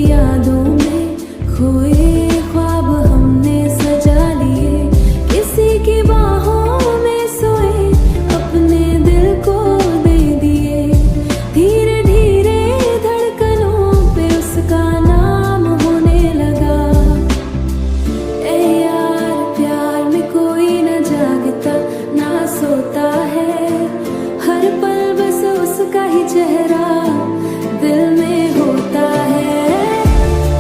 यादों में खोए ख्वाब हमने सजा लिए, किसी की बाहों में सोए अपने दिल को दे दिए। धीरे धीरे धड़कनों पे उसका नाम होने लगा। ए यार प्यार में कोई न जागता ना सोता है, हर पल बस उसका ही चेहरा दिल में होता है।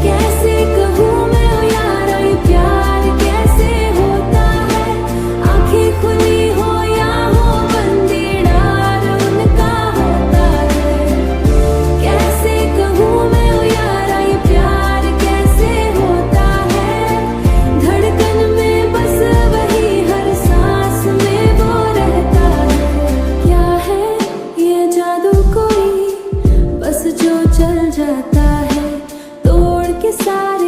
कैसे कहूँ मैं ओ यार ये प्यार कैसे होता है, आंखें खुली हो या हो बंदी डार उनका होता है। कैसे कहूँ मैं ओ यार ये प्यार कैसे होता है, धड़कन में बस वही हर सांस में वो रहता है। क्या है ये जादू कोई बस जो चल जाता है तोड़ के सारे